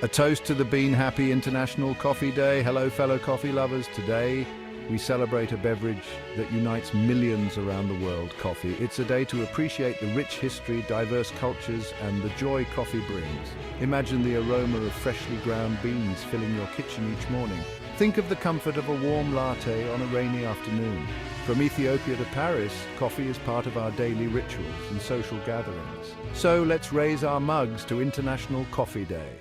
A toast to the Bean Happy International Coffee Day. Hello, fellow coffee lovers. Today, we celebrate a beverage that unites millions around the world, coffee. It's a day to appreciate the rich history, diverse cultures, and the joy coffee brings. Imagine the aroma of freshly ground beans filling your kitchen each morning. Think of the comfort of a warm latte on a rainy afternoon. From Ethiopia to Paris, coffee is part of our daily rituals and social gatherings. So let's raise our mugs to International Coffee Day.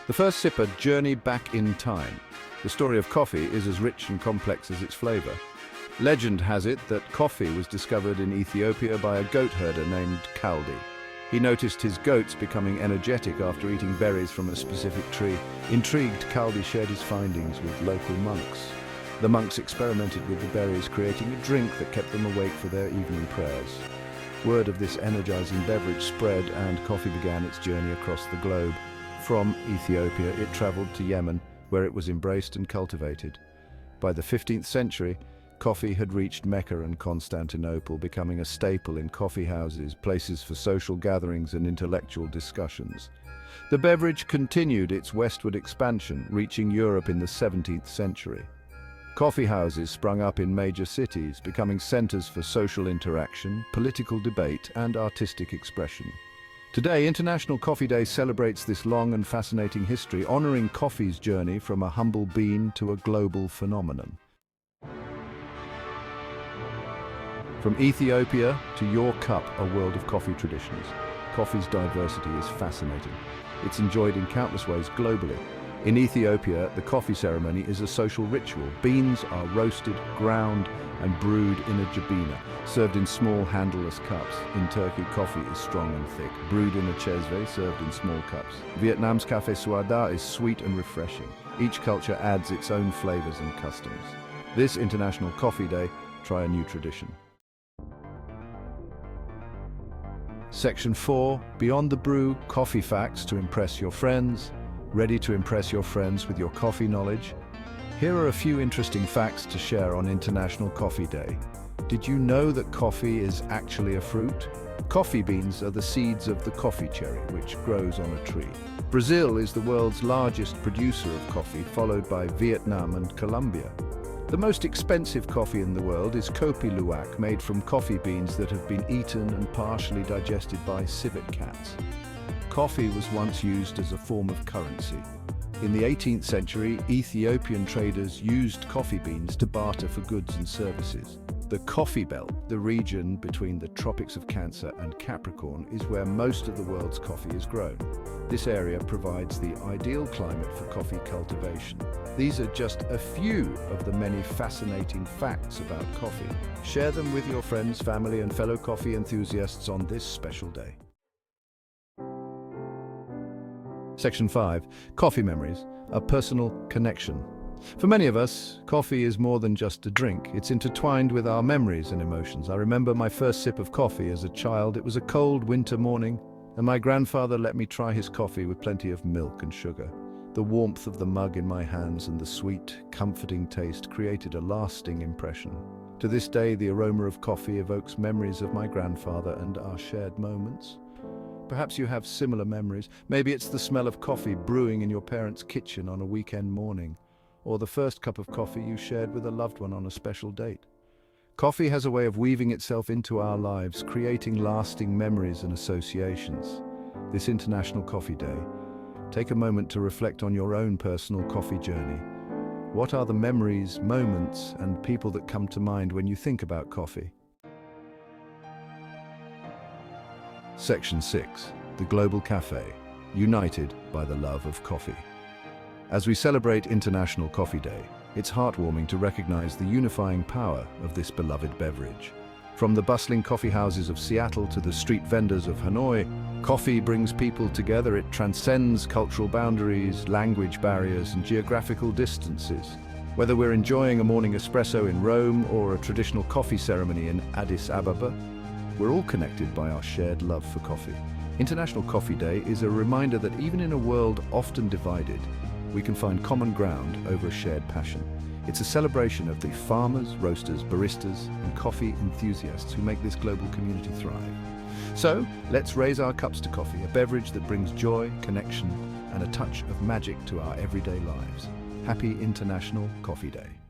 The first sipper, Journey Back in Time. The story of coffee is as rich and complex as its flavor. Legend has it that coffee was discovered in Ethiopia by a goat herder named Kaldi. He noticed his goats becoming energetic after eating berries from a specific tree. Intrigued, Kaldi shared his findings with local monks. The monks experimented with the berries, creating a drink that kept them awake for their evening prayers. Word of this energizing beverage spread, and coffee began its journey across the globe. From Ethiopia, it traveled to Yemen, where it was embraced and cultivated. By the 15th century, coffee had reached Mecca and Constantinople, becoming a staple in coffee houses, places for social gatherings and intellectual discussions. The beverage continued its westward expansion, reaching Europe in the 17th century. Coffee houses sprung up in major cities, becoming centers for social interaction, political debate, and artistic expression. Today, International Coffee Day celebrates this long and fascinating history, honoring coffee's journey from a humble bean to a global phenomenon. From Ethiopia to your cup, a world of coffee traditions. Coffee's diversity is fascinating. It's enjoyed in countless ways globally. In Ethiopia, the coffee ceremony is a social ritual. Beans are roasted, ground, and brewed in a jabina, served in small handleless cups. In Turkey, coffee is strong and thick, brewed in a chesve, served in small cups. Vietnam's Café Suada is sweet and refreshing. Each culture adds its own flavors and customs. This International Coffee Day, try a new tradition. Section 4, Beyond the Brew, Coffee Facts to impress your friends. Ready to impress your friends with your coffee knowledge? Here are a few interesting facts to share on International Coffee Day. Did you know that coffee is actually a fruit? Coffee beans are the seeds of the coffee cherry, which grows on a tree. Brazil is the world's largest producer of coffee, followed by Vietnam and Colombia. The most expensive coffee in the world is Kopi Luwak, made from coffee beans that have been eaten and partially digested by civet cats. Coffee was once used as a form of currency. In the 18th century, Ethiopian traders used coffee beans to barter for goods and services. The Coffee Belt, the region between the tropics of Cancer and Capricorn, is where most of the world's coffee is grown. This area provides the ideal climate for coffee cultivation. These are just a few of the many fascinating facts about coffee. Share them with your friends, family, and fellow coffee enthusiasts on this special day. Section 5, Coffee Memories, a personal connection. For many of us, coffee is more than just a drink. It's intertwined with our memories and emotions. I remember my first sip of coffee as a child. It was a cold winter morning, and my grandfather let me try his coffee with plenty of milk and sugar. The warmth of the mug in my hands and the sweet, comforting taste created a lasting impression. To this day, the aroma of coffee evokes memories of my grandfather and our shared moments. Perhaps you have similar memories. Maybe it's the smell of coffee brewing in your parents' kitchen on a weekend morning, or the first cup of coffee you shared with a loved one on a special date. Coffee has a way of weaving itself into our lives, creating lasting memories and associations. This International Coffee Day, take a moment to reflect on your own personal coffee journey. What are the memories, moments, and people that come to mind when you think about coffee? Section 6, The Global Cafe, united by the love of coffee. As we celebrate International Coffee Day, it's heartwarming to recognize the unifying power of this beloved beverage. From the bustling coffee houses of Seattle to the street vendors of Hanoi, coffee brings people together. It transcends cultural boundaries, language barriers, and geographical distances. Whether we're enjoying a morning espresso in Rome or a traditional coffee ceremony in Addis Ababa, we're all connected by our shared love for coffee. International Coffee Day is a reminder that even in a world often divided, we can find common ground over a shared passion. It's a celebration of the farmers, roasters, baristas, and coffee enthusiasts who make this global community thrive. So, let's raise our cups to coffee, a beverage that brings joy, connection, and a touch of magic to our everyday lives. Happy International Coffee Day.